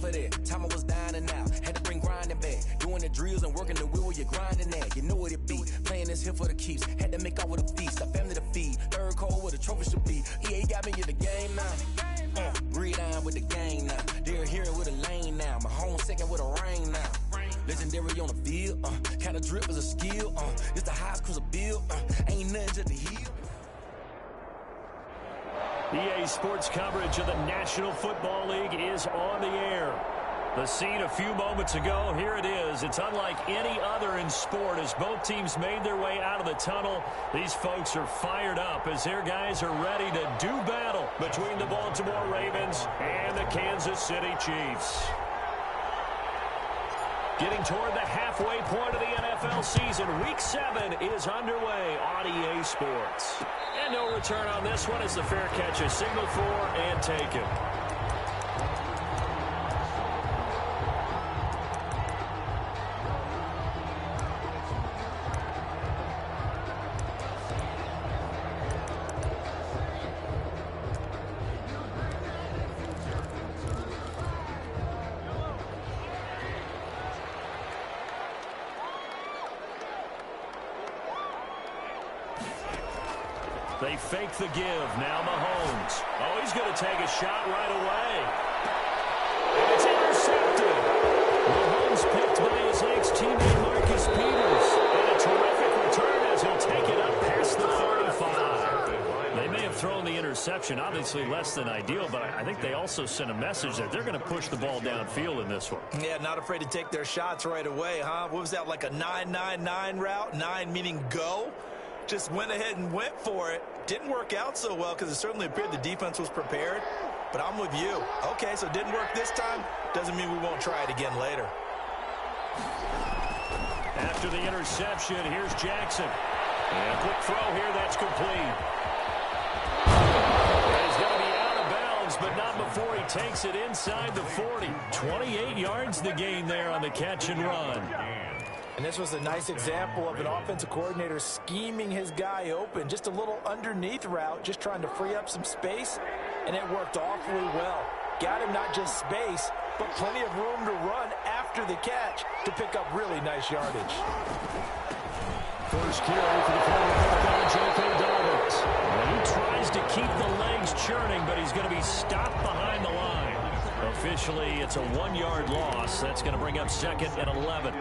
off of that. Time I was dying and out. Had to bring grinding back. Doing the drills and working the wheel where you're grinding at. You know what it be. Playing this here for the keeps. Had to make out with a feast. A family to feed. Third cold where the trophy should be. EA got me in the game now. Breed on with the gang now. They're here with a lane now. My home second with a rain now. Legendary on the field. Kind of drip is a skill. It's the highest cruiser bill. Ain't nothing to the heel. EA Sports coverage of the National Football League is on the air. The scene a few moments ago, here it is. It's unlike any other in sport as both teams made their way out of the tunnel. These folks are fired up as their guys are ready to do battle between the Baltimore Ravens and the Kansas City Chiefs. Getting toward the halfway point of the NFL season, Week 7 is underway on EA Sports. And no return on this one as the fair catch is signaled for and taken. They fake the give. Now Mahomes. Oh, he's going to take a shot right away. And it's intercepted. Mahomes picked by his ex-teammate Marcus Peters. And a terrific return as he'll take it up past the 35. They may have thrown the interception, obviously less than ideal, but I think they also sent a message that they're going to push the ball downfield in this one. Yeah, not afraid to take their shots right away, huh? What was that, like a 9-9-9 route? 9 meaning go? Just went ahead and went for it. Didn't work out so well because it certainly appeared the defense was prepared. But I'm with you. Okay, so it didn't work this time. Doesn't mean we won't try it again later. After the interception, here's Jackson. And a quick throw here, that's complete. He's going to be out of bounds, but not before he takes it inside the 40. 28 yards the gain there on the catch and run. And this was a nice example of an offensive coordinator scheming his guy open. Just a little underneath route, just trying to free up some space, and it worked awfully well. Got him not just space, but plenty of room to run after the catch to pick up really nice yardage. First carry for the quarterback, J.K. Dobbins. And he tries to keep the legs churning, but he's going to be stopped behind the line. Officially, it's a 1-yard loss. That's going to bring up 2nd and 11.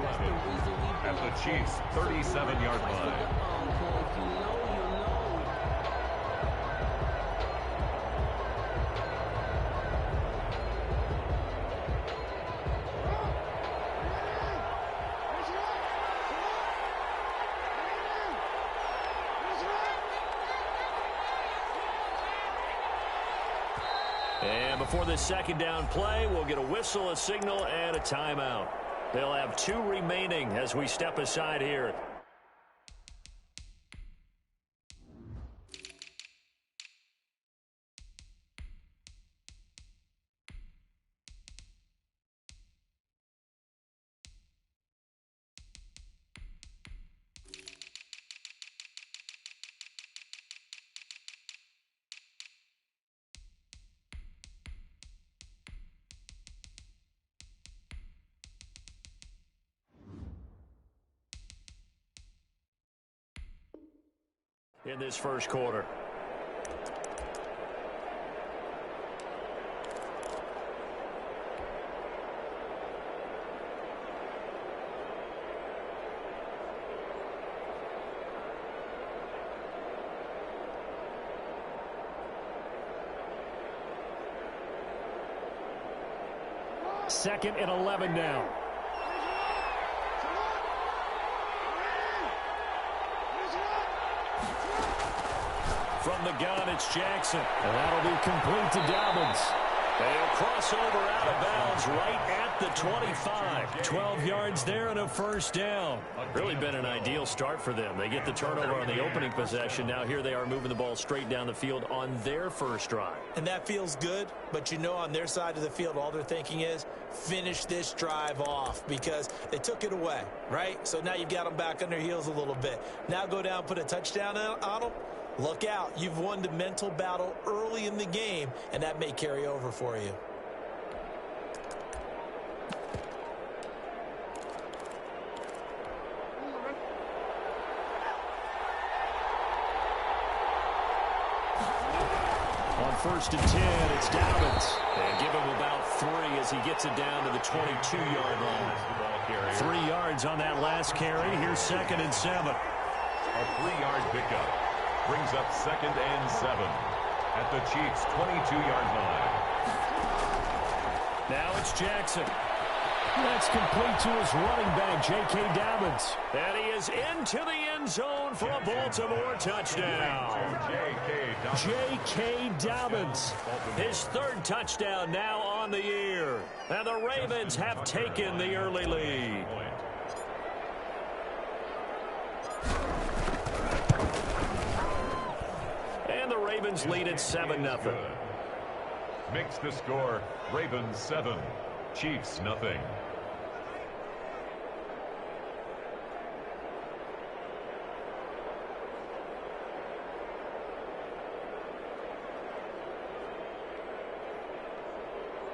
At the Chiefs' 37-yard line. And before this second down play, we'll get a whistle, a signal, and a timeout. They'll have 2 remaining as we step aside here. In this first quarter. Second and 11 now. From the gun, it's Jackson. And that'll be complete to Dobbins. They'll cross over out of bounds right at the 25. 12 yards there and a first down. Really been an ideal start for them. They get the turnover on the opening possession. Now here they are moving the ball straight down the field on their first drive. And that feels good, but you know on their side of the field all they're thinking is finish this drive off because they took it away, right? So now you've got them back on their heels a little bit. Now go down, put a touchdown on them. Look out. You've won the mental battle early in the game, and that may carry over for you. 1st and 10. It's Dobbins. And give him about 3 as he gets it down to the 22-yard line. 3 yards on that last carry. Here's 2nd and 7. A 3-yard pickup brings up 2nd and 7 at the Chiefs' 22-yard line. Now it's Jackson. That's complete to his running back, J.K. Dobbins. And he is into the end zone for a Baltimore touchdown. J.K. Dobbins, his 3rd touchdown now on the year. And the Ravens have taken the early lead. And the Ravens lead at 7-0. Makes the score Ravens 7, Chiefs nothing.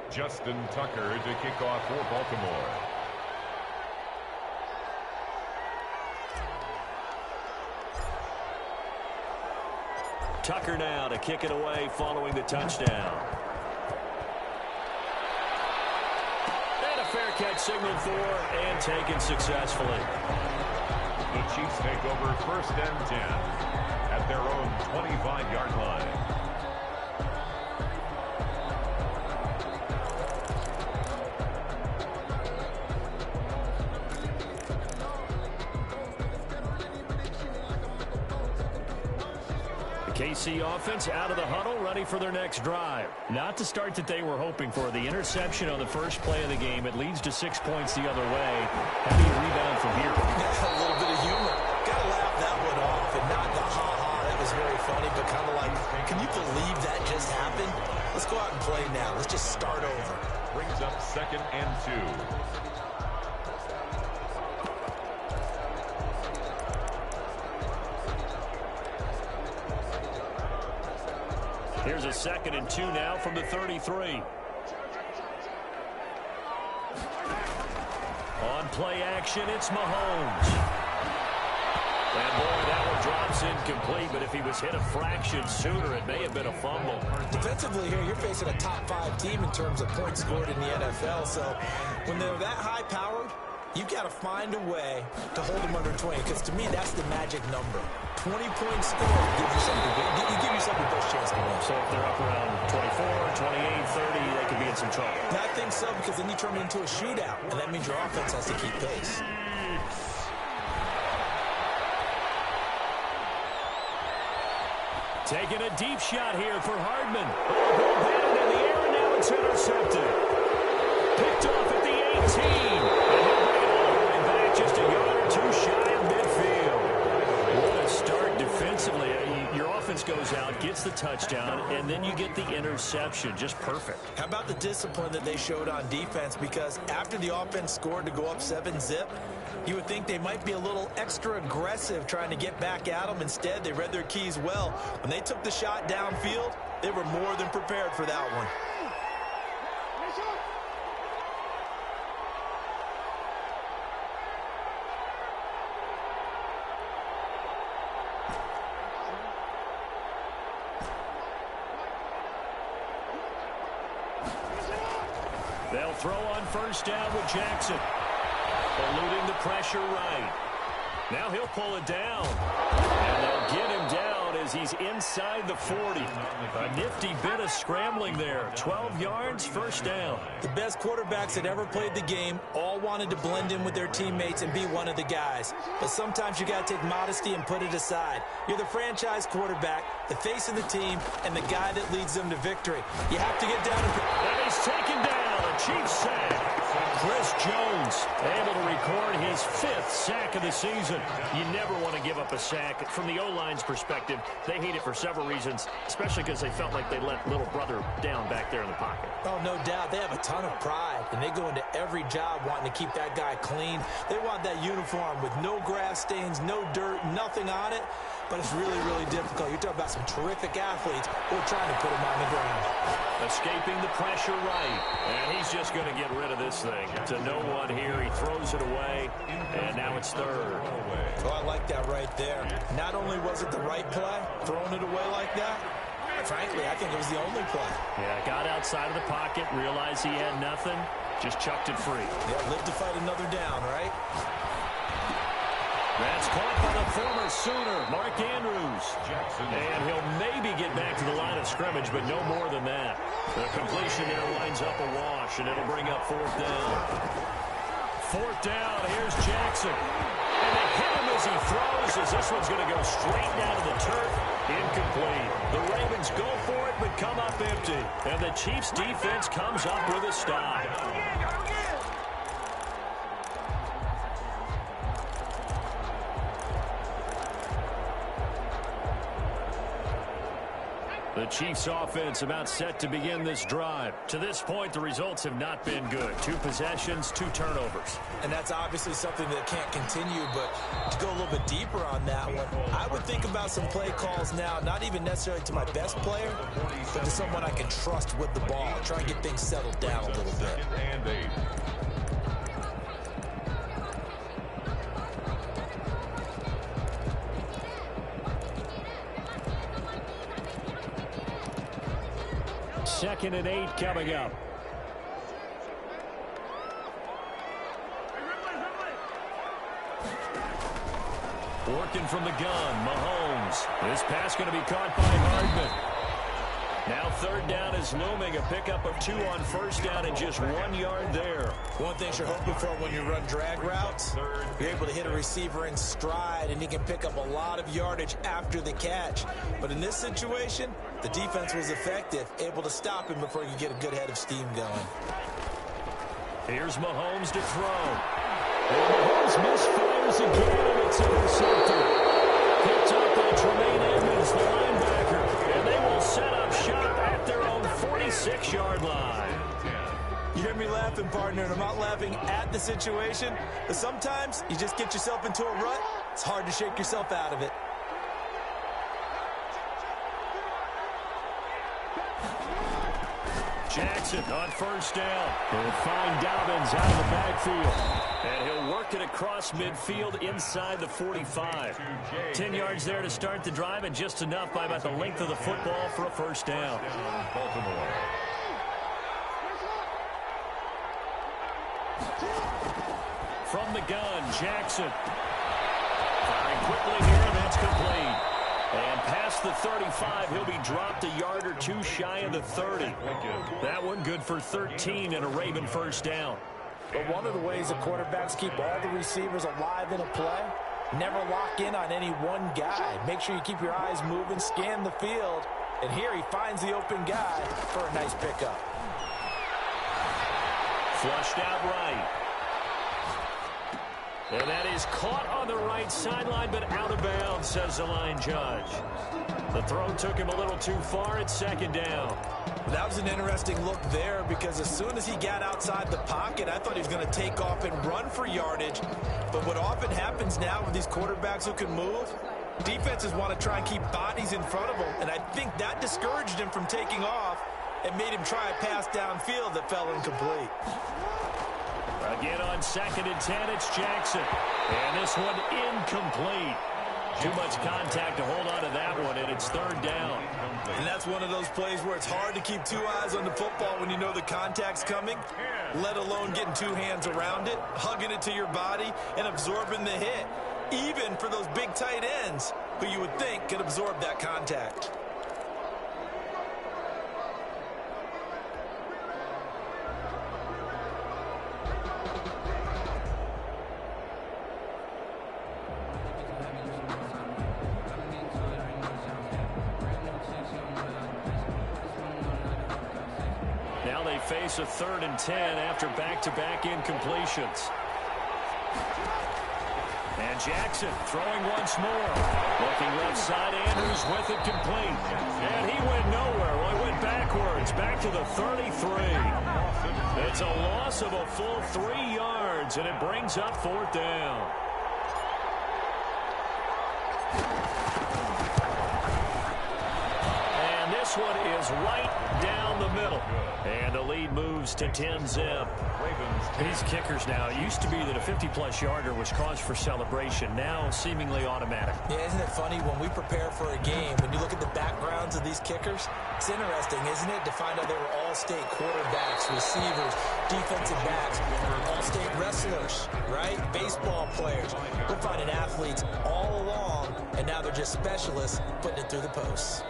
Justin Tucker to kick off for Baltimore. Tucker now to kick it away following the touchdown. And a fair catch signaled for and taken successfully. The Chiefs take over 1st and 10 at their own 25-yard line. KC offense out of the huddle, ready for their next drive. Not the start that they were hoping for. The interception on the first play of the game. It leads to 6 points the other way. How do you rebound from here? A little bit of humor. Got to laugh that one off. And not the ha-ha, that was very funny, but kind of like, can you believe that just happened? Let's go out and play now. Let's just start over. Brings up 2nd and 2. Here's a 2nd and 2 now from the 33. On play action, it's Mahomes. And boy, that one drops incomplete, but if he was hit a fraction sooner, it may have been a fumble. Defensively here, you're facing a top 5 team in terms of points scored in the NFL. So when they're that high-powered, you've got to find a way to hold them under 20, because to me, that's the magic number. 20 points scored gives you something. You give yourself the best chance to win. So if they're up around 24, 28, 30, they could be in some trouble. And I think so, because then you turn it into a shootout, and that means your offense has to keep pace. Taking a deep shot here for Hardman. Batted in the air, and now it's intercepted. Picked off at the 18. And he'll bring it all the way back, just a yard or 2 shy of midfield. What a start defensively. Your offense goes out, gets the touchdown, and then you get the interception. Just perfect. How about the discipline that they showed on defense? Because after the offense scored to go up 7-zip, you would think they might be a little extra aggressive trying to get back at them. Instead, they read their keys well. When they took the shot downfield, they were more than prepared for that one. They'll throw on 1st down with Jackson. Eluding the pressure right. Now he'll pull it down. And they'll get him down as he's inside the 40. A nifty bit of scrambling there. 12 yards, 1st down. The best quarterbacks that ever played the game all wanted to blend in with their teammates and be one of the guys. But sometimes you got to take modesty and put it aside. You're the franchise quarterback, the face of the team, and the guy that leads them to victory. You have to get down and he's taken down. A Chiefs sack. Chris Jones able to record his 5th sack of the season. You never want to give up a sack. From the O-line's perspective, they hate it for several reasons, especially because they felt like they let little brother down back there in the pocket. Oh, no doubt. They have a ton of pride, and they go into every job wanting to keep that guy clean. They want that uniform with no grass stains, no dirt, nothing on it. But it's really, really difficult. You're talking about some terrific athletes who are trying to put him on the ground. Escaping the pressure right. And he's just going to get rid of this thing. To no one here. He throws it away. And now it's 3rd. Oh, I like that right there. Not only was it the right play, throwing it away like that, frankly, I think it was the only play. Yeah, got outside of the pocket, realized he had nothing, just chucked it free. Yeah, live to fight another down, right? That's caught by the former Sooner, Mark Andrews. And he'll maybe get back to the line of scrimmage, but no more than that. The completion there winds up a wash, and it'll bring up fourth down. Fourth down, here's Jackson. And they hit him as he throws, as this one's going to go straight down to the turf. Incomplete. The Ravens go for it, but come up empty. And the Chiefs' defense comes up with a stop. The Chiefs offense about set to begin this drive. To this point, the results have not been good. 2 possessions, 2 turnovers. And that's obviously something that can't continue, but to go a little bit deeper on that one, I would think about some play calls now, not even necessarily to my best player, but to someone I can trust with the ball. Try and get things settled down a little bit. And 8. Second and 8 coming up. Working from the gun, Mahomes. This pass going to be caught by Hardman. Now third down is looming. A pickup of 2 on first down and just 1 yard there. One thing you're hoping for when you run drag routes, you're able to hit a receiver in stride, and he can pick up a lot of yardage after the catch. But in this situation, the defense was effective, able to stop him before you get a good head of steam going. Here's Mahomes to throw. And Mahomes misfires again, and it's intercepted. Picked up by Tremaine Edmonds, the linebacker. And they will set up shop at their own 46-yard line. You hear me laughing, partner, and I'm not laughing at the situation, but sometimes you just get yourself into a rut. It's hard to shake yourself out of it. Jackson on first down. He'll find Dobbins out of the backfield. And he'll work it across midfield inside the 45. 10 yards there to start the drive, and just enough by about the length of the football for a first down. Baltimore. From the gun, Jackson. Firing quickly here, and that's complete. And past the 35, he'll be dropped a yard or 2 shy of the 30. That one good for 13 and a Raven first down. But one of the ways the quarterbacks keep all the receivers alive in a play, never lock in on any one guy. Make sure you keep your eyes moving, scan the field. And here he finds the open guy for a nice pickup. Flushed out right. And that is caught on the right sideline, but out of bounds, says the line judge. The throw took him a little too far at second down. That was an interesting look there, because as soon as he got outside the pocket, I thought he was going to take off and run for yardage. But what often happens now with these quarterbacks who can move, defenses want to try and keep bodies in front of them. And I think that discouraged him from taking off and made him try a pass downfield that fell incomplete. Again on second and 10, it's Jackson. And this one incomplete. Too much contact to hold on to that one, and it's third down. And that's one of those plays where it's hard to keep 2 eyes on the football when you know the contact's coming, let alone getting 2 hands around it, hugging it to your body, and absorbing the hit, even for those big tight ends who you would think could absorb that contact. Now they face a 3rd and 10 after back-to-back incompletions. And Jackson throwing once more. Looking left side, Andrews with it complete. And he went nowhere. Well, he went backwards, back to the 33. It's a loss of a full 3 yards, and it brings up fourth down. one is right down the middle. And the lead moves to 10-zip. These kickers now, it used to be that a 50-plus yarder was cause for celebration. Now seemingly automatic. Yeah, isn't it funny when we prepare for a game, when you look at the backgrounds of these kickers, it's interesting, isn't it, to find out they were all-state quarterbacks, receivers, defensive backs, all-state wrestlers, right? Baseball players. We're finding athletes all along, and now they're just specialists putting it through the posts.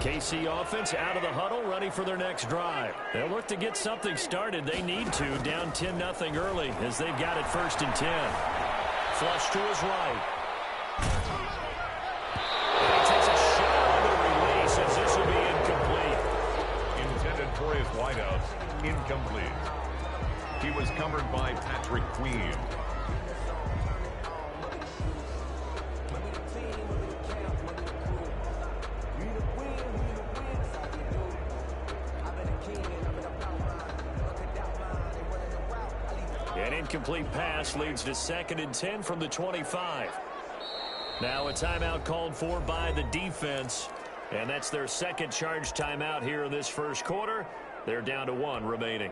KC offense out of the huddle, ready for their next drive. They'll look to get something started. They need to, down 10-0 early as they've got it 1st and 10. Flush to his right. And he takes a shot on the release as this will be incomplete. Intended for his wideout. Incomplete. He was covered by Patrick Queen. An incomplete pass leads to 2nd and 10 from the 25. Now a timeout called for by the defense. And that's their 2nd charge timeout here in this 1st quarter. They're down to 1 remaining.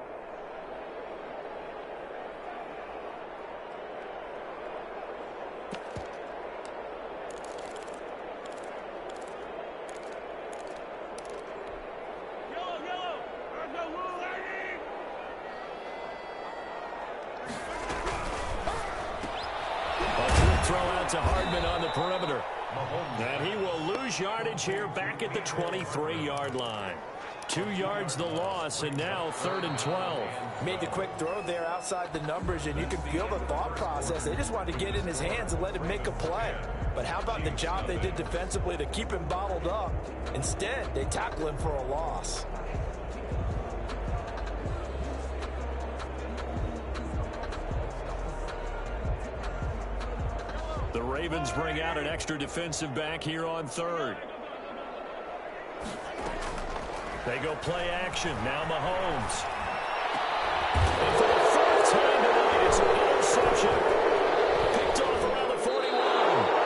To Hardman on the perimeter. And he will lose yardage here back at the 23-yard line. 2 yards the loss, and now 3rd and 12. Made the quick throw there outside the numbers, and you can feel the thought process. They just wanted to get in his hands and let him make a play. But how about the job they did defensively to keep him bottled up? Instead, they tackle him for a loss. The Ravens bring out an extra defensive back here on 3rd. They go play action. Now Mahomes. And for the 4th time tonight, it's an interception. Picked off around the 41.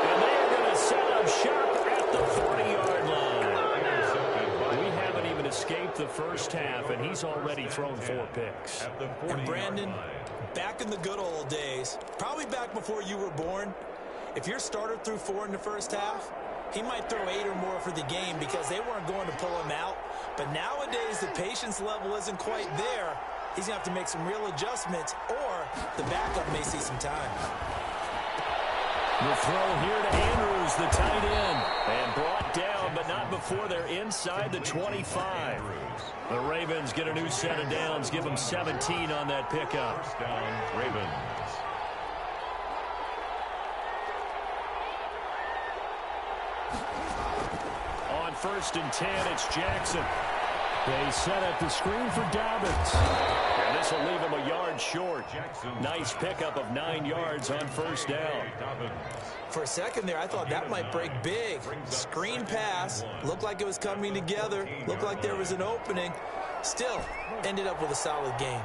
And they are going to set up shop at the 40-yard line. We haven't even escaped the first half, and he's already thrown 4 picks. And Brandon, back in the good old days, probably back before you were born, if your starter threw 4 in the first half, he might throw 8 or more for the game because they weren't going to pull him out. But nowadays, the patience level isn't quite there. He's going to have to make some real adjustments, or the backup may see some time. The throw here to Andrews, the tight end, and brought down, but not before they're inside the 25. The Ravens get a new set of downs, give them 17 on that pickup. First down, Ravens. On 1st and 10, it's Jackson. They set up the screen for Dobbins. And this will leave him a yard short. Nice pickup of 9 yards on 1st down. For a second there, I thought that might break big. Screen pass. Looked like it was coming together. Looked like there was an opening. Still, ended up with a solid game.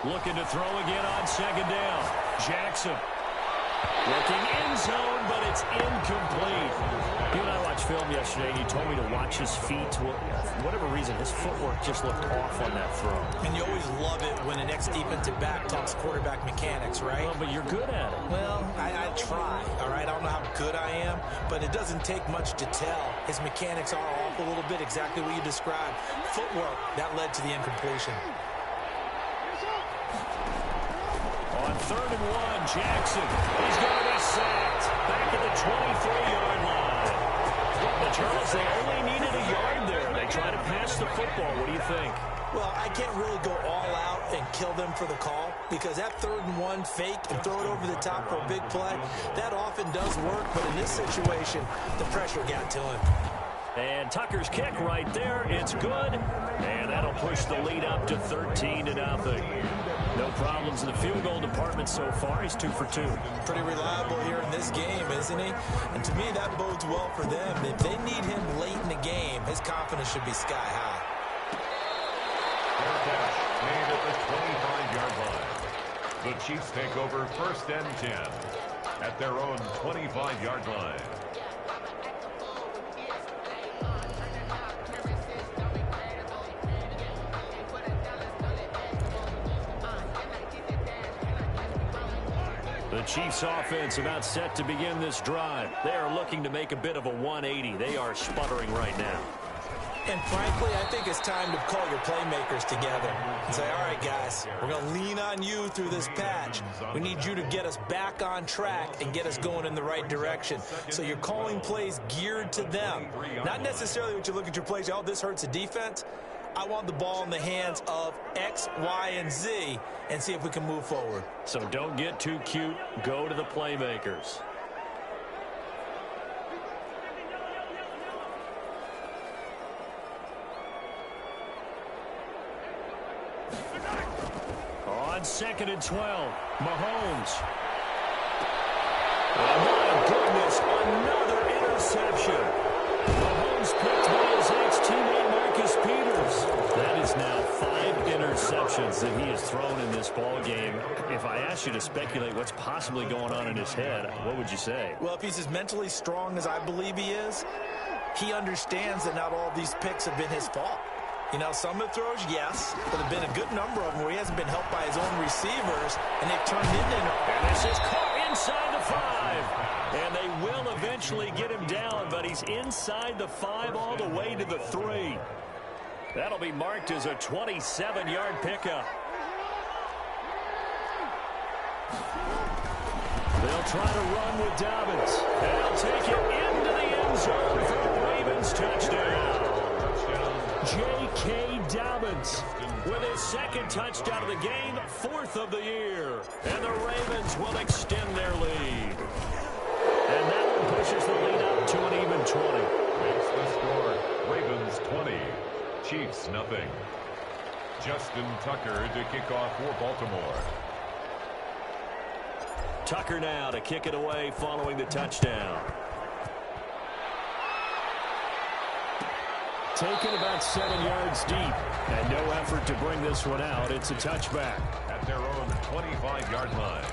Looking to throw again on 2nd down. Jackson. Looking end zone, but it's incomplete. You and I watched film yesterday, and you told me to watch his feet. For whatever reason, his footwork just looked off on that throw. And you always love it when an ex-defensive back talks quarterback mechanics, right? Well, but you're good at it. Well, I try, all right? I don't know how good I am, but it doesn't take much to tell. His mechanics are off a little bit, exactly what you described. Footwork, that led to the incompletion. On 3rd and 1, Jackson. He's going to be sacked. Back at the 23-yard line. But Charles, they only needed a yard there. They try to pass the football. What do you think? Well, I can't really go all out and kill them for the call because that 3rd and 1 fake and throw it over the top for a big play, that often does work. But in this situation, the pressure got to him. And Tucker's kick right there. It's good. And that'll push the lead up to 13-0. No problems in the field goal department so far. He's 2 for 2. Pretty reliable here in this game, isn't he? And to me, that bodes well for them. If they need him late in the game, his confidence should be sky high. Fair catch made at the 25-yard line. The Chiefs take over 1st and 10 at their own 25-yard line. The Chiefs offense about set to begin this drive. They are looking to make a bit of a 180. They are sputtering right now. And frankly, I think it's time to call your playmakers together and say, all right, guys, we're going to lean on you through this patch. We need you to get us back on track and get us going in the right direction. So you're calling plays geared to them. Not necessarily what you look at your plays, oh, this hurts the defense. I want the ball in the hands of X, Y, and Z and see if we can move forward. So don't get too cute. Go to the playmakers. On 2nd and 12, Mahomes. Oh, my goodness, another interception. Mahomes picked by his ex-teammate Marcus Peters. That is now 5 interceptions that he has thrown in this ball game. If I asked you to speculate what's possibly going on in his head, what would you say? Well, if he's as mentally strong as I believe he is, he understands that not all these picks have been his fault. You know, some of the throws, yes, but there have been a good number of them where he hasn't been helped by his own receivers, and they've turned into... And this is caught inside the 5. And they will eventually get him down, but he's inside the 5 all the way to the 3. That'll be marked as a 27-yard pickup. They'll try to run with Dobbins. They'll take it into the end zone for a Ravens touchdown. J.K. Dobbins with his 2nd touchdown of the game, 4th of the year. And the Ravens will extend their lead. And that one pushes the lead up to an even 20. Makes the score Ravens 20, Chiefs nothing. Justin Tucker to kick off for Baltimore. Tucker now to kick it away following the touchdown. Taken about 7 yards deep. And no effort to bring this one out. It's a touchback. At their own 25-yard line.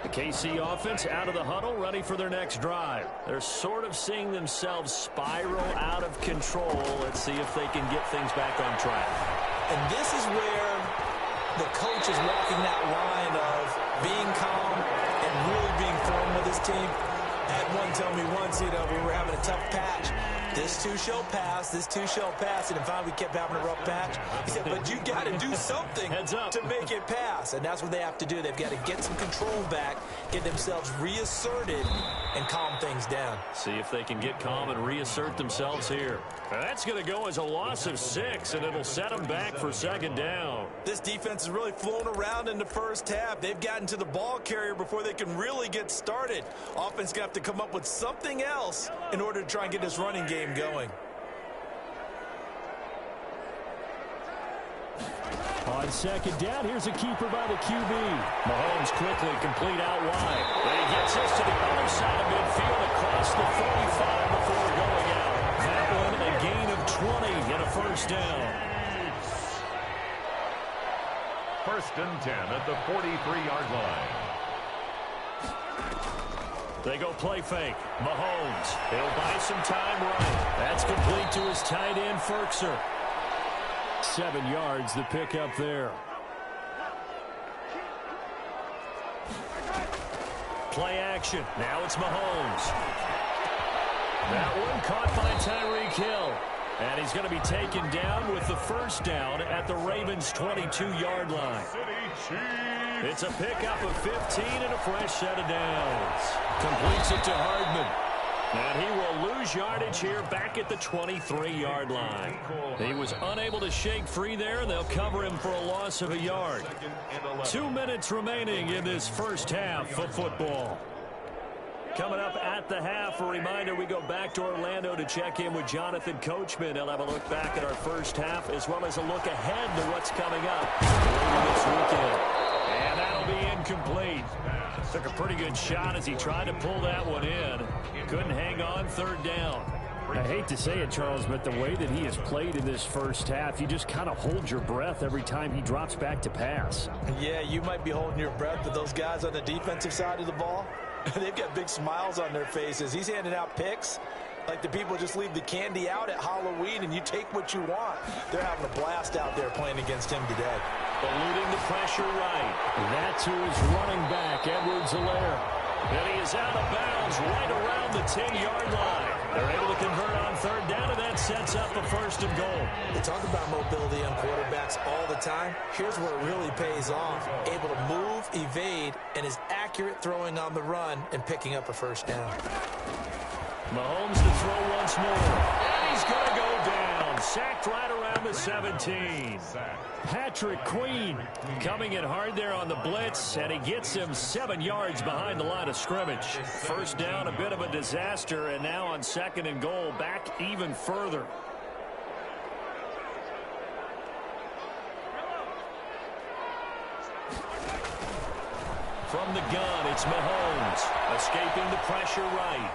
The KC offense out of the huddle, ready for their next drive. They're sort of seeing themselves spiral out of control. Let's see if they can get things back on track. And this is where the coach is walking that line of being calm and really being firm with his team. I had one tell me once, you know, we were having a tough patch. This too shall pass, this too shall pass. And finally we kept having a rough patch. He said, but you got to do something to make it pass. And that's what they have to do. They've got to get some control back, get themselves reasserted, and calm things down. See if they can get calm and reassert themselves here. Now that's going to go as a loss of 6, and it'll set them back for 2nd down. This defense has really flown around in the first half. They've gotten to the ball carrier before they can really get started. Offense going to have to come up with something else in order to try and get this running game going. On 2nd down, here's a keeper by the QB. Mahomes quickly complete out wide. But he gets this to the other side of midfield across the 45 before going out. That one a gain of 20 and a 1st down. 1st and 10 at the 43-yard line. They go play fake. Mahomes. He'll buy some time right. That's complete to his tight end, Ferkser. 7 yards, the pickup there. Play action. Now it's Mahomes. That one caught by Tyreek Hill. And he's going to be taken down with the 1st down at the Ravens' 22-yard line. It's a pickup of 15 and a fresh set of downs. Completes it to Hardman. And he will lose yardage here back at the 23-yard line. He was unable to shake free there. They'll cover him for a loss of a yard. 2 minutes remaining in this first half of football. Coming up at the half, a reminder, we go back to Orlando to check in with Jonathan Coachman. He'll have a look back at our first half as well as a look ahead to what's coming up later this weekend. And that'll be incomplete. Took a pretty good shot as he tried to pull that one in. Couldn't hang on, third down. I hate to say it, Charles, but the way that he has played in this first half, you just kind of hold your breath every time he drops back to pass. Yeah, you might be holding your breath, but those guys on the defensive side of the ball, they've got big smiles on their faces. He's handing out picks like the people just leave the candy out at Halloween and you take what you want. They're having a blast out there playing against him today. Eluding the pressure right. That's who is running back, Edwards-Helaire. And he is out of bounds right around the 10-yard line. They're able to convert on third down, and that sets up a first and goal. They talk about mobility on quarterbacks all the time. Here's where it really pays off. Able to move, evade, and is accurate throwing on the run and picking up a first down. Mahomes to throw once more. And he's going to go down. Sacked right around the 17. Patrick Queen coming in hard there on the blitz, and he gets him 7 yards behind the line of scrimmage. First down, a bit of a disaster, and now on second and goal, back even further. From the gun, it's Mahomes, escaping the pressure right.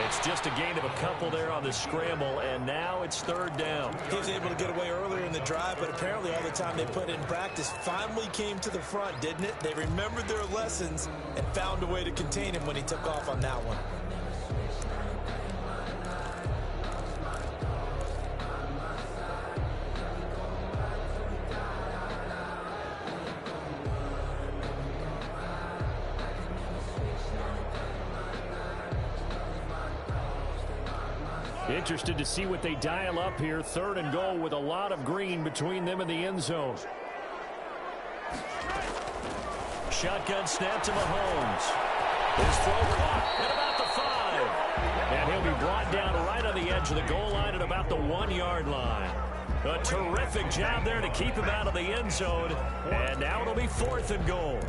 It's just a gain of a couple there on the scramble, and now it's third down. He was able to get away earlier in the drive, but apparently all the time they put in practice finally came to the front, didn't it? They remembered their lessons and found a way to contain him when he took off on that one. Interested to see what they dial up here. Third and goal with a lot of green between them and the end zone. Shotgun snap to Mahomes. His throw caught at about the 5. And he'll be brought down right on the edge of the goal line at about the 1-yard line. A terrific job there to keep him out of the end zone. And now it'll be fourth and goal.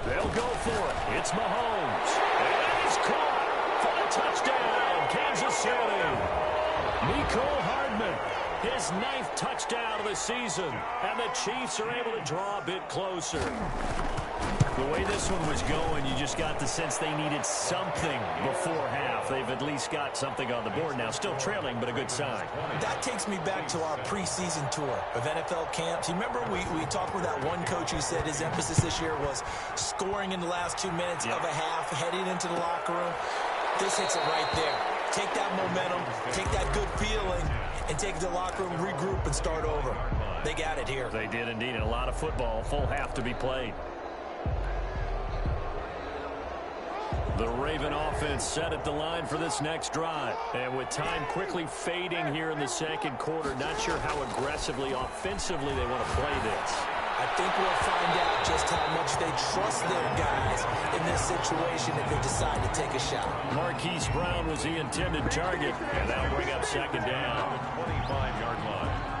They'll go for it. It's Mahomes. And he's caught for the touchdown, Kansas City. Mecole Hardman, his 9th touchdown of the season. And the Chiefs are able to draw a bit closer. The way this one was going, you just got the sense they needed something before half. They've at least got something on the board now. Still trailing, but a good sign. That takes me back to our preseason tour of NFL camps. You remember we talked with that one coach who said his emphasis this year was scoring in the last 2 minutes of a half, heading into the locker room. This hits it right there. Take that momentum, take that good feeling, and take it to the locker room, regroup, and start over. They got it here. They did indeed, and a lot of football, full half to be played. The Raven offense set at the line for this next drive. And with time quickly fading here in the second quarter, not sure how aggressively, offensively they want to play this. I think we'll find out just how much they trust their guys in this situation if they decide to take a shot. Marquise Brown was the intended target, and that'll bring up second down. 25-yard line.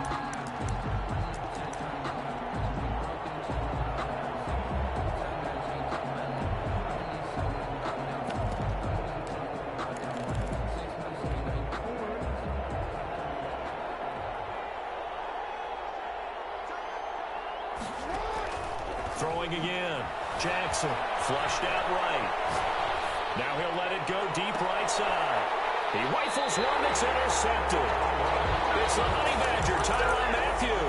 Throwing again. Jackson flushed out right. Now he'll let it go deep right side. He rifles one that's intercepted. It's the Honey Badger, Tyrann Mathieu.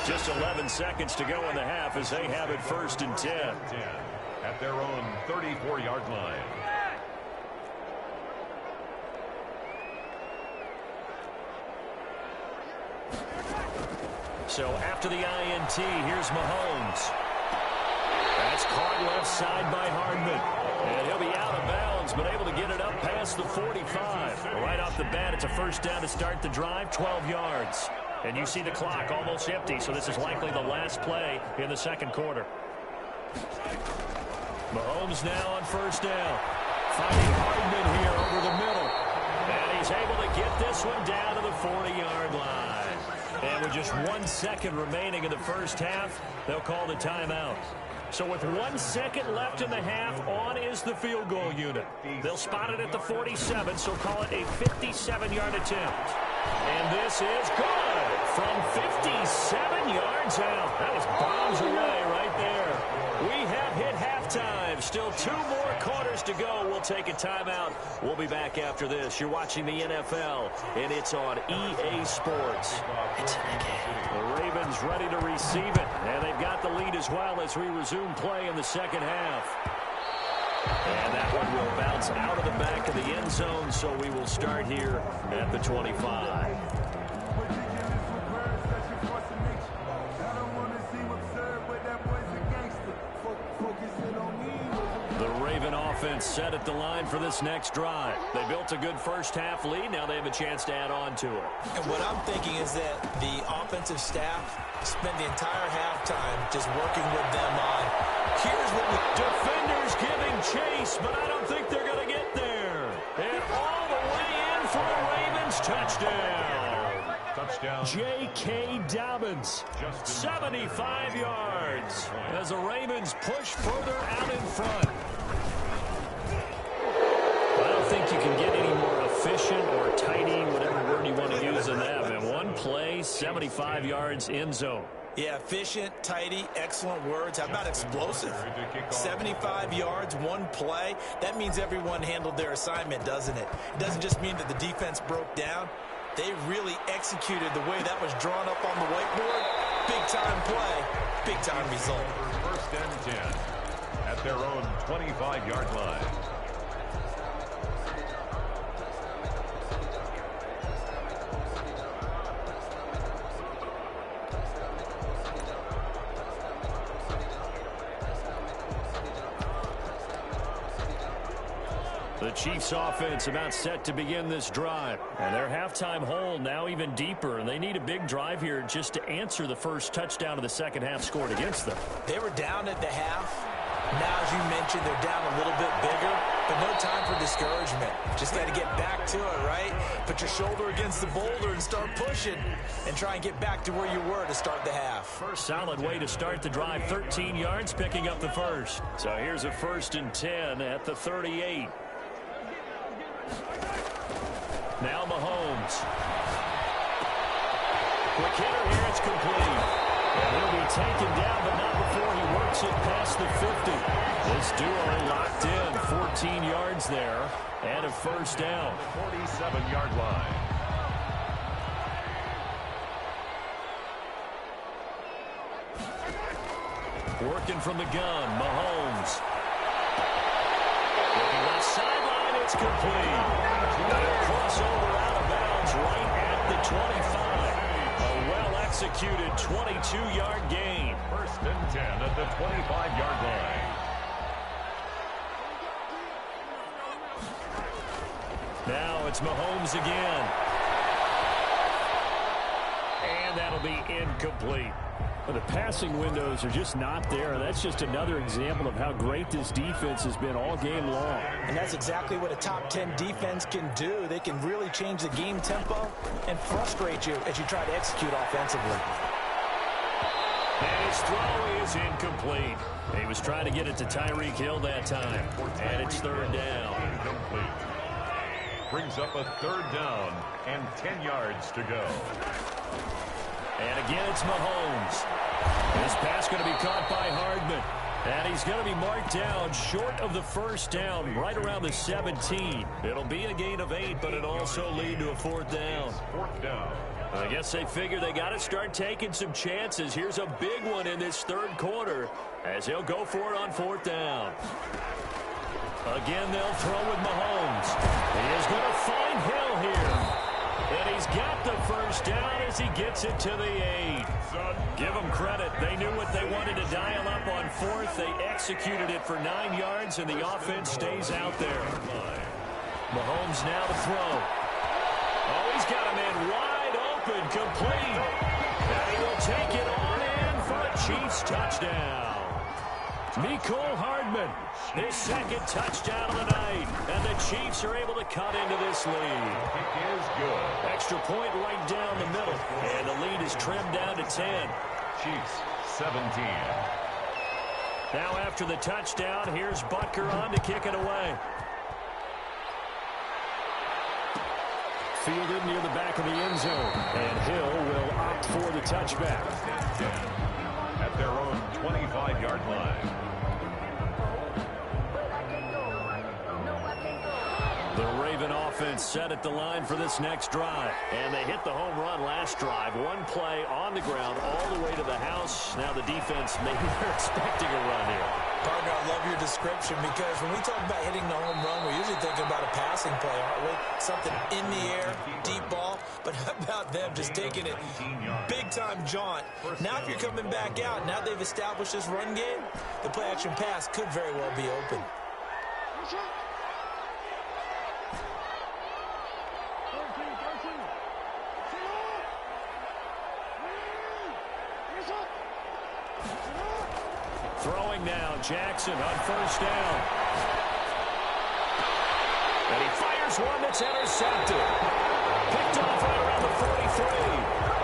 Just 11 seconds to go in the half as they have it 1st and 10. At their own 34-yard line. So after the INT, here's Mahomes. That's caught left side by Hardman. And he'll be out of bounds, but able to get it up past the 45. Right off the bat, it's a 1st down to start the drive, 12 yards. And you see the clock almost empty, so this is likely the last play in the 2nd quarter. Mahomes now on 1st down. Finding Hardman here over the middle. And he's able to get this one down to the 40-yard line. And with just 1 second remaining in the 1st half, they'll call the timeout. So with 1 second left in the half, on is the field goal unit. They'll spot it at the 47, so call it a 57-yard attempt. And this is good from 57 yards out. That was bombs away right there. We have hit halftime. Still 2 more quarters to go. We'll take a timeout. We'll be back after this. You're watching the NFL, and it's on EA Sports. The Ravens ready to receive it, and they've got the lead as well as we resume play in the 2nd half. And that one will bounce out of the back of the end zone, so we will start here at the 25. The Raven offense set at the line for this next drive. They built a good 1st half lead. Now they have a chance to add on to it. And what I'm thinking is that the offensive staff spent the entire halftime just working with them on, here's what we... Defenders giving chase, but I don't think they're going to get there. And all the way in for a Ravens touchdown. Touchdown. J.K. Dobbins, 75 yards as the Ravens push further out in front. I don't think you can get any more efficient or tidy, whatever word you want to use in that. And 1 play, 75 yards, end zone. Yeah, efficient, tidy, excellent words. How about explosive? 75 yards, 1 play. That means everyone handled their assignment, doesn't it? It doesn't just mean that the defense broke down. They really executed the way that was drawn up on the whiteboard. Big-time play, big-time result. 1st and 10 at their own 25-yard line. The Chiefs offense about set to begin this drive. And their halftime hole now even deeper. And they need a big drive here just to answer the first touchdown of the 2nd half scored against them. They were down at the half. Now, as you mentioned, they're down a little bit bigger. But no time for discouragement. Just got to get back to it, right? Put your shoulder against the boulder and start pushing. And try and get back to where you were to start the half. First solid way to start the drive. 13 yards, picking up the 1st. So here's a 1st and 10 at the 38. Now Mahomes. Quick hitter here, it's complete. And he'll be taken down, but not before he works it past the 50. This duo locked in, 14 yards there, and a 1st down. 47-yard line. Working from the gun, Mahomes. Looking left sideline, it's complete. Crossover out of bounds right at the 25. A well-executed 22-yard gain. 1st and 10 at the 25-yard line. Now it's Mahomes again. And that'll be incomplete. Well, the passing windows are just not there. That's just another example of how great this defense has been all game long. And that's exactly what a top 10 defense can do. They can really change the game tempo and frustrate you as you try to execute offensively. And his throw is incomplete. He was trying to get it to Tyreek Hill that time. And it's 3rd down. Incomplete. Brings up a 3rd down and 10 yards to go. And again, it's Mahomes. This pass going to be caught by Hardman. And he's going to be marked down short of the 1st down, right around the 17. It'll be a gain of 8, but it'll also lead to a 4th down. 4th down. I guess they figure they got to start taking some chances. Here's a big one in this third quarter as he'll go for it on fourth down. Again, they'll throw with Mahomes. He is going to find Hill here. And he's got the first down as he gets it to the 8. Give them credit. They knew what they wanted to dial up on fourth. They executed it for 9 yards, and the offense stays out there. Mahomes now to throw. Oh, he's got a man wide open, complete. And he will take it on in for a Chiefs touchdown. Mecole Hardman, his second touchdown of the night. And the Chiefs are able to cut into this lead. Kick is good. Extra point right down the middle. And the lead is trimmed down to 10. Chiefs 17. Now after the touchdown, here's Butker on to kick it away. Fielded near the back of the end zone. And Hill will opt for the touchback. At their own 25-yard line. The Raven offense set at the line for this next drive. And they hit the home run last drive. One play on the ground all the way to the house. Now the defense, maybe they're expecting a run here. Partner, I love your description because when we talk about hitting the home run, we're usually thinking about a passing play, aren't we? Something in the air, deep ball. But how about them just taking it big-time jaunt? Now if you're coming back out, now they've established this run game, the play-action pass could very well be open. Throwing now, Jackson on first down. And he fires one that's intercepted. Picked off right around the 43.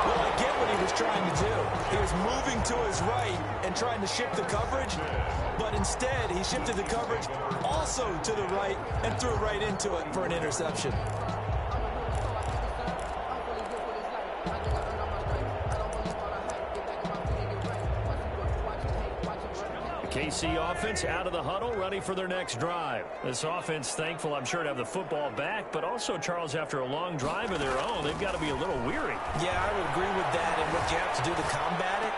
Well, I get what he was trying to do. He was moving to his right and trying to shift the coverage, but instead he shifted the coverage also to the right and threw right into it for an interception. KC offense out of the huddle, ready for their next drive. This offense thankful, I'm sure, to have the football back, but also, Charles, after a long drive of their own, they've got to be a little weary. Yeah, I would agree with that, and what you have to do to combat it,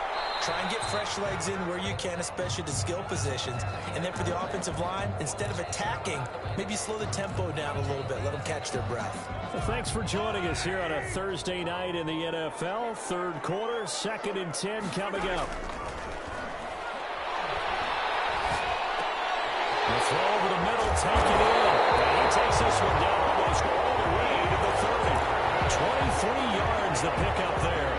try and get fresh legs in where you can, especially the skill positions. And then for the offensive line, instead of attacking, maybe slow the tempo down a little bit, let them catch their breath. Well, thanks for joining us here on a Thursday night in the NFL. Third quarter, 2nd and 10 coming up. The throw over the middle, take it in. And he takes this one down almost all the way to the 30. 23 yards the pickup there.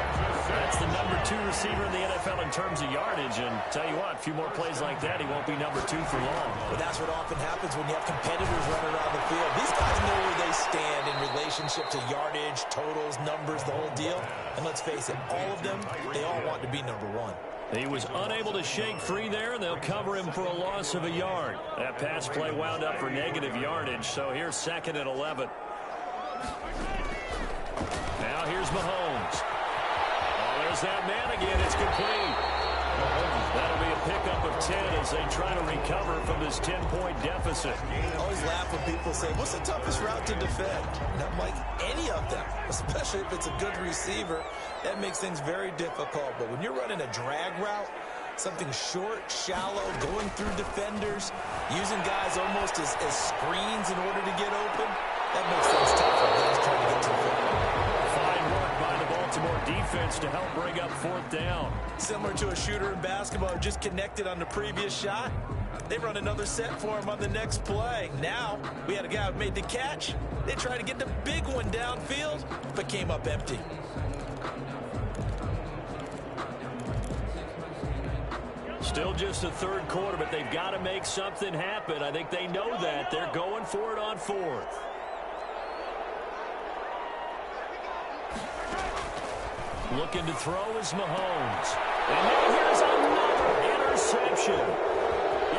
That's the number 2 receiver in the NFL in terms of yardage. And tell you what, a few more plays like that, he won't be number 2 for long. But that's what often happens when you have competitors running around the field. These guys know where they stand in relationship to yardage, totals, numbers, the whole deal. And let's face it, all of them, they all want to be number 1. He was unable to shake free there, and they'll cover him for a loss of a yard. That pass play wound up for negative yardage, so here's 2nd and 11. Now here's Mahomes. Oh, there's that man again. It's complete. That'll be a pickup of 10 as they try to recover from this 10-point deficit. I always laugh when people say, what's the toughest route to defend? And I'm like, any of them, especially if it's a good receiver. That makes things very difficult. But when you're running a drag route, something short, shallow, going through defenders, using guys almost as screens in order to get open, that makes things tougher than just trying to get to the football. Fine work by the Baltimore defense to help bring up 4th down. Similar to a shooter in basketball who just connected on the previous shot. They run another set for him on the next play. Now, we had a guy who made the catch. They tried to get the big one downfield, but came up empty. Still just the third quarter, but they've got to make something happen. I think they know that. They're going for it on 4th. Looking to throw is Mahomes. And now here's another interception.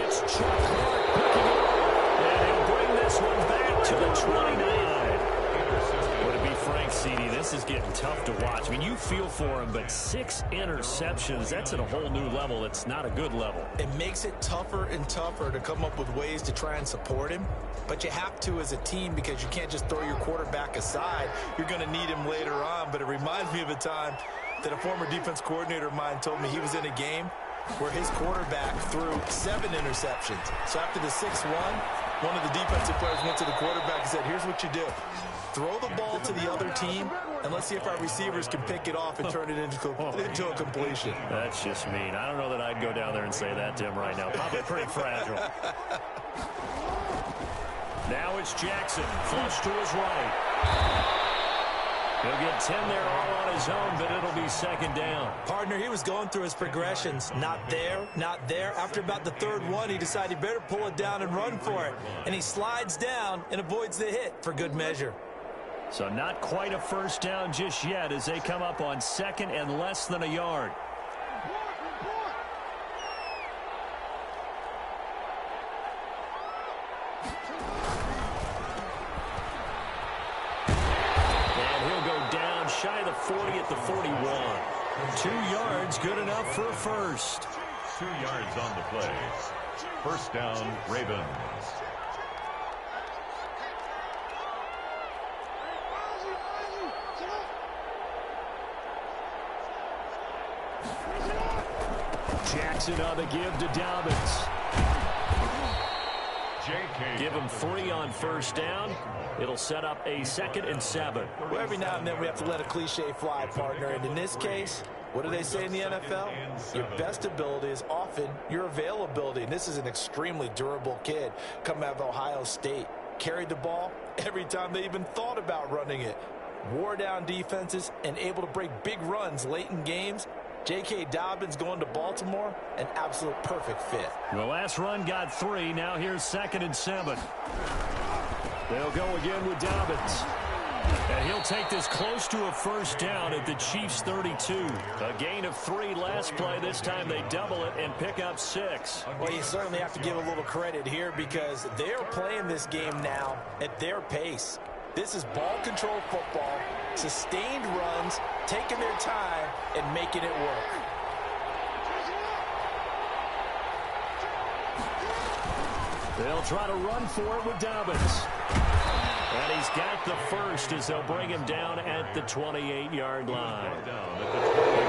It's Chuck Clark picking it up. And he'll bring this one back to the 29. Would it be Frank Cedi? This has getting tough to watch. I mean, you feel for him, but 6 interceptions, that's at a whole new level. It's not a good level. It makes it tougher and tougher to come up with ways to try and support him. But you have to as a team because you can't just throw your quarterback aside. You're going to need him later on. But it reminds me of a time that a former defense coordinator of mine told me he was in a game where his quarterback threw 7 interceptions. So after the 6-1, one of the defensive players went to the quarterback and said, here's what you do. Throw the ball to the other team, and let's see if our receivers can pick it off and turn it into a completion. That's just mean. I don't know that I'd go down there and say that to him right now. Probably pretty fragile. Now it's Jackson, flush to his right. He'll get 10 there all on his own, but it'll be second down. Partner, he was going through his progressions. Not there, not there. After about the third one, he decided he better pull it down and run for it. And he slides down and avoids the hit for good measure. So not quite a first down just yet as they come up on second and less than a yard. Shy of the 40 at the 41. 2 yards, good enough for a first. 2 yards on the play. First down, Ravens. Jackson on the give to Dobbins. Give him 3 on first down. It'll set up a 2nd and 7. Well, every now and then we have to let a cliche fly, partner. And in this case, what do they say in the NFL? Your best ability is often your availability. And this is an extremely durable kid coming out of Ohio State. Carried the ball every time they even thought about running it. Wore down defenses and able to break big runs late in games. J.K. Dobbins going to Baltimore, an absolute perfect fit. The last run got 3. Now here's 2nd and 7. They'll go again with Dobbins. And he'll take this close to a first down at the Chiefs' 32. A gain of 3 last play. This time they double it and pick up 6. Well, you certainly have to give a little credit here because they're playing this game now at their pace. This is ball control football, sustained runs, taking their time, and making it work. They'll try to run for it with Dobbins. And he's got the first as they'll bring him down at the 28-yard line. A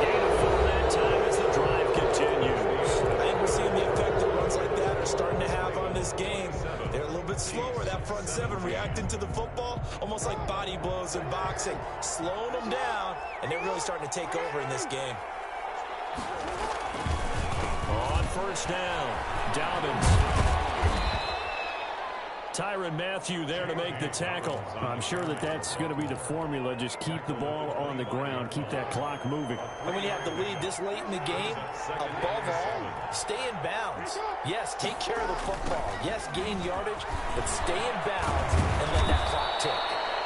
gain of 4 that time as the drive continues. I think we're seeing the effect that runs like that are starting to have on this game. They're a little bit slower, that front 7, reacting to the football, almost like body blows in boxing, slowing them down, and they're really starting to take over in this game. On first down, Dobbins. Tyrann Mathieu there to make the tackle. I'm sure that that's going to be the formula. Just keep the ball on the ground. Keep that clock moving. And when you have the lead this late in the game, above all, stay in bounds. Yes, take care of the football. Yes, gain yardage, but stay in bounds and let that clock tick.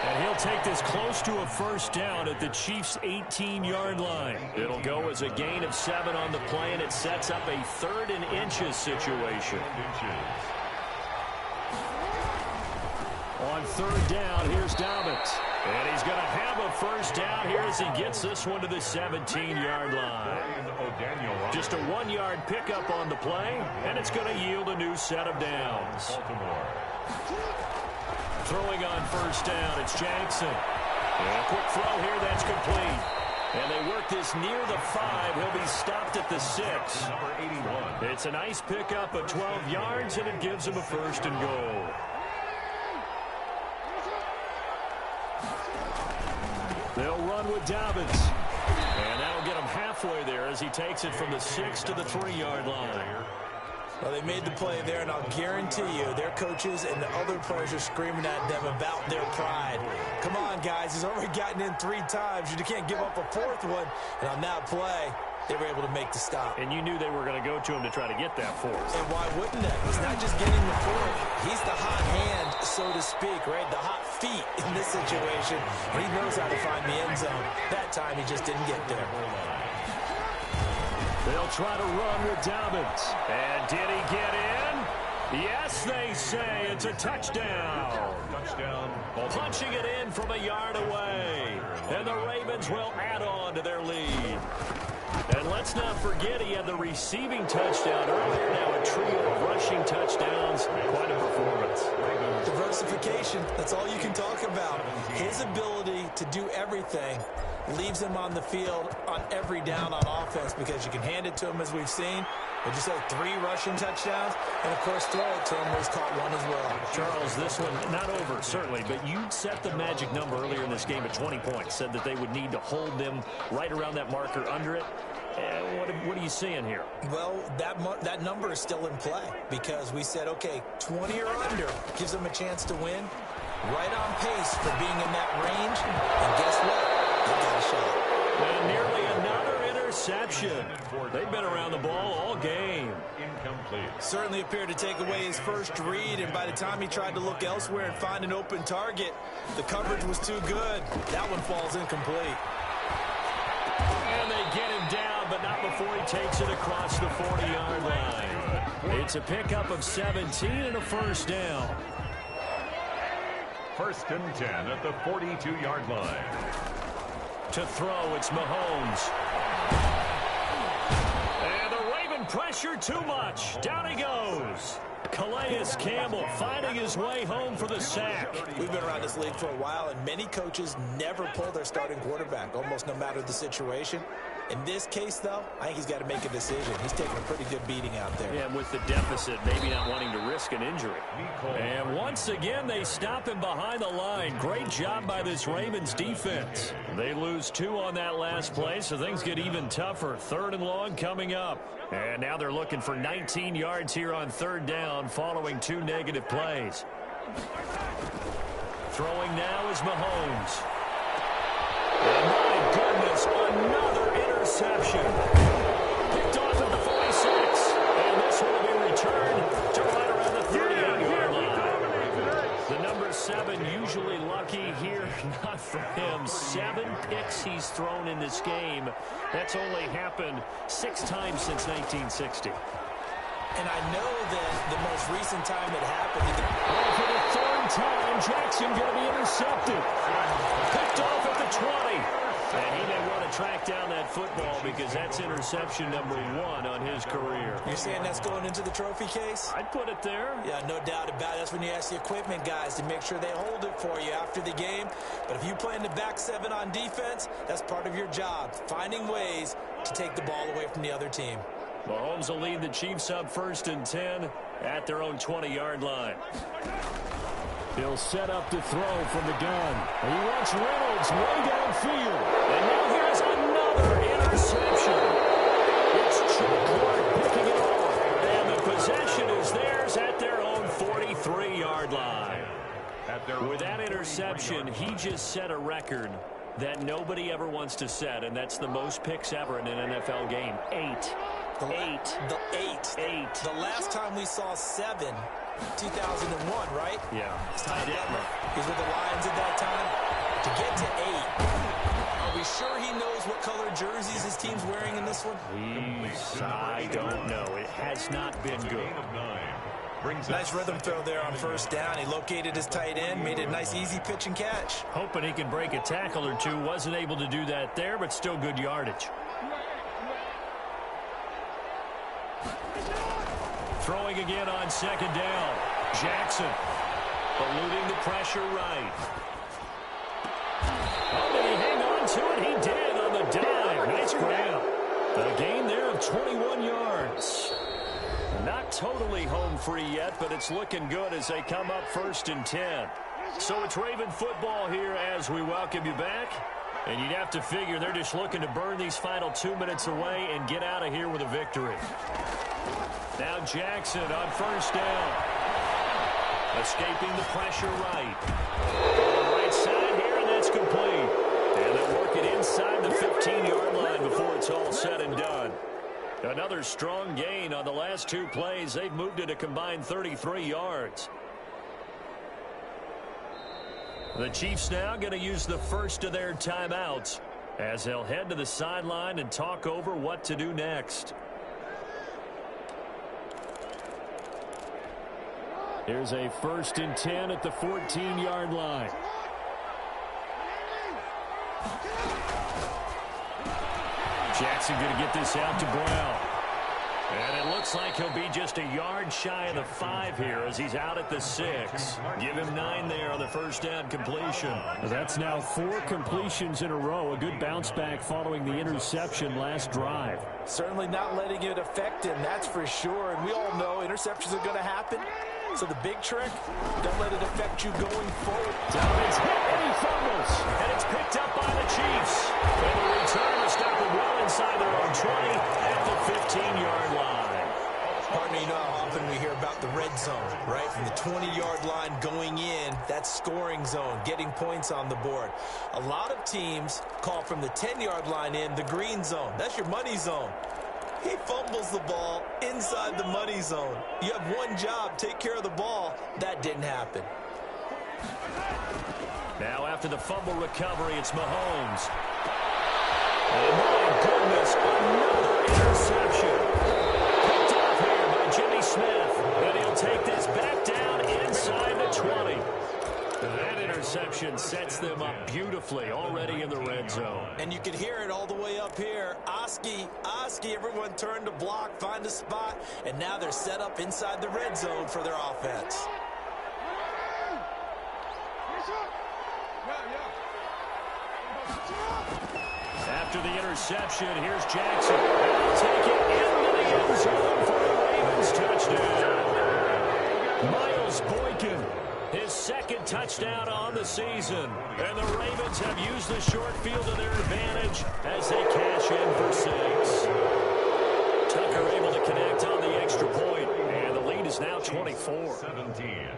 And he'll take this close to a first down at the Chiefs' 18-yard line. It'll go as a gain of 7 on the play, and it sets up a 3rd and inches situation. On 3rd down, here's Dobbins. And he's going to have a first down here as he gets this one to the 17-yard line. Just a 1-yard pickup on the play, and it's going to yield a new set of downs. Throwing on first down, it's Jackson. And a quick throw here, that's complete. And they work this near the 5. He'll be stopped at the 6. It's a nice pickup of 12 yards, and it gives him a 1st and goal. They'll run with Dobbins. And that'll get him halfway there as he takes it from the 6 to the 3-yard line. Well, they made the play there, and I'll guarantee you their coaches and the other players are screaming at them about their pride. Come on, guys. He's already gotten in 3 times. You can't give up a 4th one. And on that play, they were able to make the stop. And you knew they were going to go to him to try to get that 4th. And why wouldn't they? He's not just getting the 4th. He's the hot hand, so to speak, right? The hot feet in this situation. And he knows how to find the end zone. That time, he just didn't get there. They'll try to run with Dobbins. And did he get in? Yes, they say it's a touchdown. Touchdown. Punching it in from a yard away. And the Ravens will add on to their lead. And let's not forget he had the receiving touchdown earlier. Now a trio of rushing touchdowns. Quite a performance. Diversification, that's all you can talk about. His ability to do everything leaves him on the field on every down on offense because you can hand it to him as we've seen. But you said 3 rushing touchdowns, and of course throw it to him where he's caught one as well. Charles, this one not over, certainly, but you set the magic number earlier in this game at 20 points. Said that they would need to hold them right around that marker under it. What are you seeing here? Well, that number is still in play because we said, okay, 20 or under gives them a chance to win. Right on pace for being in that range. And guess what? They got a shot. And nearly another interception. They've been around the ball all game. Incomplete. Certainly appeared to take away his first read, and by the time he tried to look elsewhere and find an open target, the coverage was too good. That one falls incomplete. And they get him down, but not before he takes it across the 40-yard line. It's a pickup of 17 and a first down. 1st and 10 at the 42-yard line. To throw, it's Mahomes. And the Raven pressure too much. Down he goes. Calais Campbell finding his way home for the sack. We've been around this league for a while, and many coaches never pull their starting quarterback, almost no matter the situation. In this case, though, I think he's got to make a decision. He's taking a pretty good beating out there. Yeah, with the deficit, maybe not wanting to risk an injury. And once again, they stop him behind the line. Great job by this Ravens defense. They lose 2 on that last play, so things get even tougher. 3rd and long coming up. And now they're looking for 19 yards here on 3rd down following 2 negative plays. Throwing now is Mahomes. And my goodness, another interception. Picked off at the 46. And this one will be returned to right around the 30-yard line. The number 7 usually lucky here. Not for him. 7 picks he's thrown in this game. That's only happened 6 times since 1960. And I know that the most recent time it happened. For the 3rd time, Jackson going to be intercepted. Picked off at the 20. And he may want to track down that football because that's interception number 1 on his career. You're saying that's going into the trophy case? I'd put it there. Yeah, no doubt about it. That's when you ask the equipment guys to make sure they hold it for you after the game. But if you play in the back 7 on defense, that's part of your job, finding ways to take the ball away from the other team. Mahomes will lead the Chiefs up 1st and 10 at their own 20-yard line. He'll set up to throw from the gun. And he wants Reynolds way downfield. And now here's another interception. It's Chuck Clark picking it off. And the possession is theirs at their own 43-yard line. With that interception, he just set a record that nobody ever wants to set, and that's the most picks ever in an NFL game. 8. The last time we saw 7, 2001, right? Yeah. Ty Detmer. He was with the Lions at that time. To get to 8, are we sure he knows what color jerseys his team's wearing in this one? I don't know. It has not been good. Nice rhythm throw there on 1st down. He located his tight end, made it a nice easy pitch and catch. Hoping he can break a tackle or 2. Wasn't able to do that there, but still good yardage. Throwing again on 2nd down. Jackson eluding the pressure right. Oh, did he hang on to it? He did on the dive. Nice grab. A gain there of 21 yards. Not totally home free yet, but it's looking good as they come up 1st and 10. So it's Raven football here as we welcome you back. And you'd have to figure they're just looking to burn these final 2 minutes away and get out of here with a victory. Now Jackson on 1st down. Escaping the pressure right. On the right side here, and that's complete. And they'll work it inside the 15-yard line before it's all said and done. Another strong gain on the last 2 plays. They've moved it a combined 33 yards. The Chiefs now going to use the first of their timeouts as they'll head to the sideline and talk over what to do next. Here's a 1st and 10 at the 14-yard line. Jackson going to get this out to Brown. And it looks like he'll be just a yard shy of the 5 here as he's out at the 6. Give him 9 there on the first down completion. That's now 4 completions in a row. A good bounce back following the interception last drive. Certainly not letting it affect him, that's for sure. And we all know interceptions are going to happen. So the big trick, don't let it affect you going forward. Dobbins hit and he fumbles. And it's picked up by the Chiefs. And the return is stopped well inside their own 20 at the 15-yard line. Partner, you know how often we hear about the red zone, right? From the 20-yard line going in, that's scoring zone, getting points on the board. A lot of teams call from the 10-yard line in the green zone. That's your money zone. He fumbles the ball inside the money zone. You have one job, take care of the ball. That didn't happen. Now after the fumble recovery, it's Mahomes. Oh, my goodness, another interception. Picked off here by Jimmy Smith. And he'll take this back down inside the 20. That interception sets them up beautifully already in the red zone. And you can hear it all the way up here. Oski, everyone turned to block, find a spot, and now they're set up inside the red zone for their offense. After the interception, here's Jackson. He'll take it into the end zone for a Ravens touchdown. Miles Boykin, his 2nd touchdown on the season. And the Ravens have used the short field to their advantage as they cash in for 6. Tucker able to connect on the extra point, and the lead is now 24-17.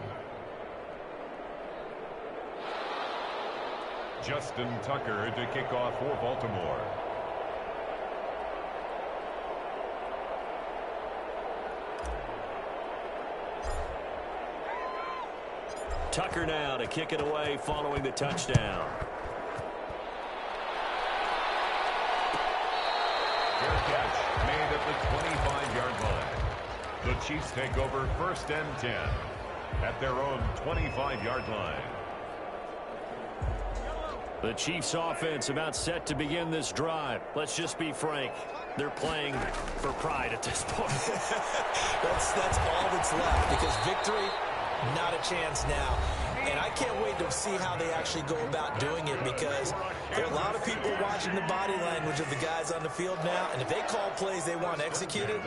Justin Tucker to kick off for Baltimore. Tucker now to kick it away following the touchdown. Fair catch made at the 25-yard line. The Chiefs take over 1st and 10 at their own 25-yard line. The Chiefs offense about set to begin this drive. Let's just be frank. They're playing for pride at this point. That's all that's left, because victory, not a chance now. And I can't wait to see how they actually go about doing it, because there are a lot of people watching the body language of the guys on the field now, and if they call plays they want executed,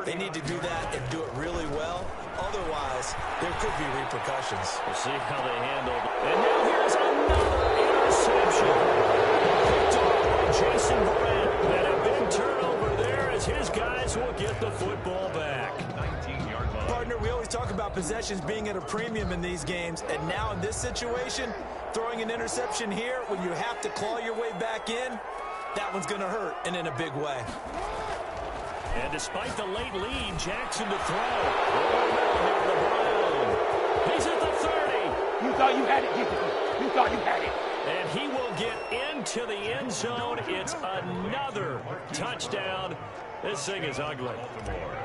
they need to do that and do it really well. Otherwise, there could be repercussions. We'll see how they handle it. And now here's another interception. Picked off by Jason Verrett. And a big turnover there as his guys will get the football back. 19-yard line. Partner, we always talk about possessions being at a premium in these games, and now in this situation, throwing an interception here when you have to claw your way back in, that one's going to hurt, and in a big way. And despite the late lead, Jackson to throw. Oh, he's at the 30. You thought you had it, you thought you had it. And he will get into the end zone. It's another touchdown. This thing is ugly.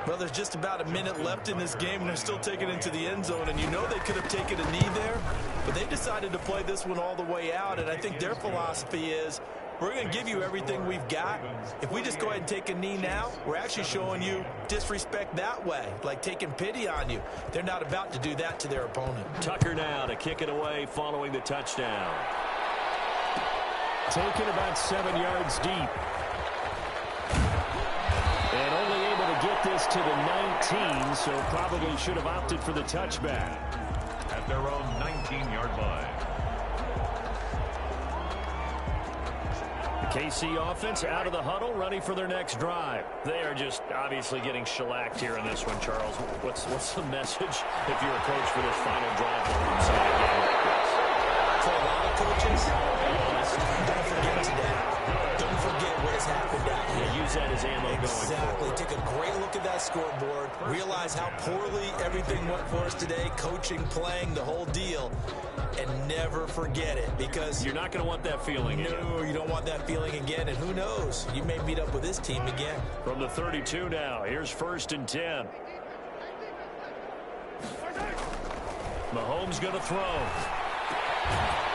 Well, there's just about a minute left in this game, and they're still taking it into the end zone. And you know they could have taken a knee there, but they decided to play this one all the way out. And I think their philosophy is, we're going to give you everything we've got. If we just go ahead and take a knee now, we're actually showing you disrespect that way, like taking pity on you. They're not about to do that to their opponent. Tucker now to kick it away following the touchdown. Taken about 7 yards deep. And only able to get this to the 19, so probably should have opted for the touchback. At their own 19-yard line. The KC offense out of the huddle, ready for their next drive. They are just obviously getting shellacked here in this one, Charles. What's the message if you're a coach for this final drive inside a game like this? For a lot of coaches, don't forget today. Don't forget what has happened out here. Yeah, use that as ammo going Exactly. forward. Take a great look at that scoreboard. Realize how poorly everything went for us today. Coaching, playing, the whole deal. And never forget it, because You're not going to want that feeling again. no, you don't want that feeling again. And who knows? You may meet up with this team again. From the 32 now, here's 1st and 10. Mahomes going to throw.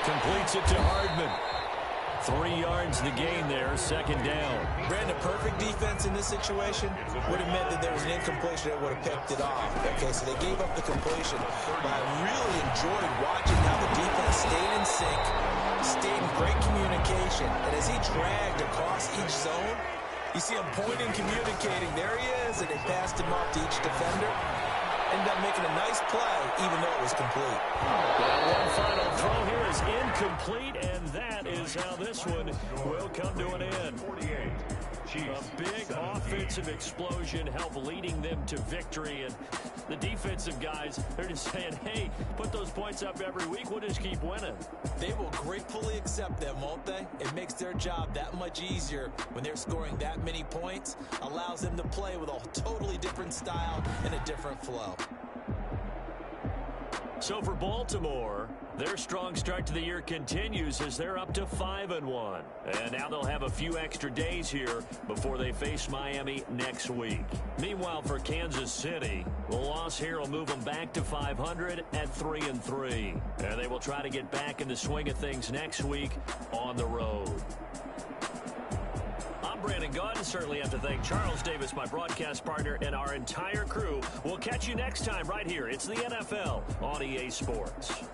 Completes it to Hardman. 3 yards the gain there, second down. Brandon, perfect defense in this situation would have meant that there was an incompletion that would have picked it off. Okay, so they gave up the completion. But I really enjoyed watching how the defense stayed in sync, stayed in great communication. And as he dragged across each zone, you see him pointing, communicating. There he is, and they passed him off to each defender. Ended up making a nice play, even though it was complete. That one final throw here is incomplete, and that is how this one will come to an end. A big offensive explosion helped leading them to victory, and the defensive guys, they're just saying, hey, put those points up every week, we'll just keep winning. They will gratefully accept them, won't they? It makes their job that much easier when they're scoring that many points, allows them to play with a totally different style and a different flow. So for Baltimore, their strong start to the year continues as they're up to 5-1. And now they'll have a few extra days here before they face Miami next week. Meanwhile, for Kansas City, the loss here will move them back to 500 at 3-3. And they will try to get back in the swing of things next week on the road. I'm Brandon Gaudin. Certainly have to thank Charles Davis, my broadcast partner, and our entire crew. We'll catch you next time right here. It's the NFL on EA Sports.